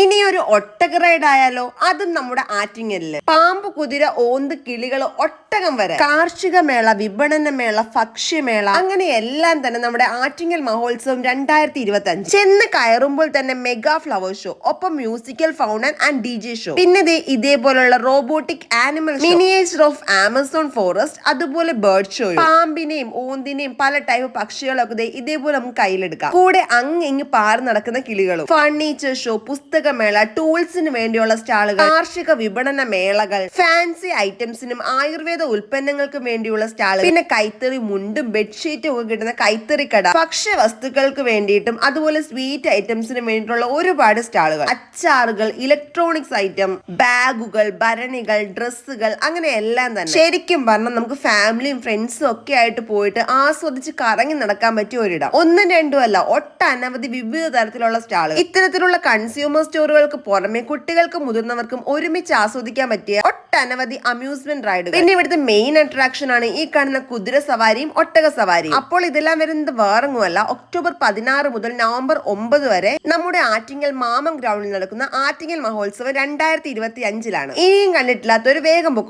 ഇനിയൊരു ഒട്ടക റൈഡ് ആയാലോ? അതും നമ്മുടെ ആറ്റിങ്ങലില്. പാമ്പ്, കുതിര, ഓന്ത്, കിളികൾ, ഒട്ടകം വരെ. കാർഷിക മേള, വിപണന മേള, ഭക്ഷ്യമേള, അങ്ങനെ എല്ലാം തന്നെ നമ്മുടെ ആറ്റിങ്ങൽ മഹോത്സവം 2025. ചെന്ന് കയറുമ്പോൾ തന്നെ മെഗാ ഫ്ലവർ ഷോ, ഒപ്പം musical fountain and DJ show. പിന്നെ ഇതേപോലുള്ള robotic animal, miniature of Amazon forest, അതുപോലെ ബേർഡ് ഷോ. പാമ്പിനെയും ഓന്തിനെയും പല ടൈപ്പ് പക്ഷികളൊക്കെ ഇതേപോലെ നമുക്ക് കയ്യിലെടുക്കാം. കൂടെ ഇങ്ങ് പാറി നടക്കുന്ന കിളികളും. ഫർണിച്ചർ ഷോ, പുസ്തകമേള, ടൂൾസിന് വേണ്ടിയുള്ള സ്റ്റാളുകൾ, കാർഷിക വിപണന മേളകൾ, ഫാൻസി ഐറ്റംസിനും ആയുർവേദ ഉൽപ്പന്നങ്ങൾക്കും വേണ്ടിയുള്ള സ്റ്റാളുകൾ, പിന്നെ കൈത്തറി മുണ്ടും ബെഡ്ഷീറ്റും ഒക്കെ കിട്ടുന്ന കൈത്തറി കട, ഭക്ഷ്യവസ്തുക്കൾക്ക് വേണ്ടിയിട്ടും അതുപോലെ സ്വീറ്റ് ഐറ്റംസിന് വേണ്ടിയിട്ടുള്ള ഒരുപാട് സ്റ്റാളുകൾ, അച്ചാറുകൾ, ഇലക്ട്രോണിക്സ് ഐറ്റം, ബാഗുകൾ, ഭരണികൾ, ഡ്രസ്സുകൾ, അങ്ങനെ എല്ലാം തന്നെ. ശരിക്കും പറഞ്ഞാൽ നമുക്ക് ഫാമിലിയും ഫ്രണ്ട്സും ഒക്കെ ആയിട്ട് പോയിട്ട് ആസ്വദിച്ച് കറങ്ങി നടക്കാൻ പറ്റിയ ഒരിടം. ഒന്നും രണ്ടും അല്ല, ഒട്ടനവധി വിവിധ തരത്തിലുള്ള സ്റ്റാളുകൾ. ഇത്തരത്തിലുള്ള കൺസ്യൂമർ സ്റ്റോറുകൾക്ക് പുറമെ കുട്ടികൾക്കും മുതിർന്നവർക്കും ഒരുമിച്ച് ആസ്വദിക്കാൻ പറ്റിയ ഒട്ടനവധി അമ്യൂസ്മെന്റ് റൈഡുകൾ. പിന്നെ ഇവിടുത്തെ മെയിൻ അട്രാക്ഷൻ ആണ് ഈ കാണുന്ന കുതിര സവാരിയും ഒട്ടക സവാരിയും. അപ്പോൾ ഇതെല്ലാം വരുന്നത് വേറൊന്നുമല്ല, ഒക്ടോബർ 16 മുതൽ നവംബർ 9 വരെ നമ്മുടെ ആറ്റിങ്ങൽ മാമം ഗ്രൗണ്ടിൽ നടക്കുന്ന ആറ്റിങ്ങൽ മഹോത്സവം 2025 ഇനിയും കണ്ടിട്ടില്ലാത്തൊരു വേഗം പൊക്കോ.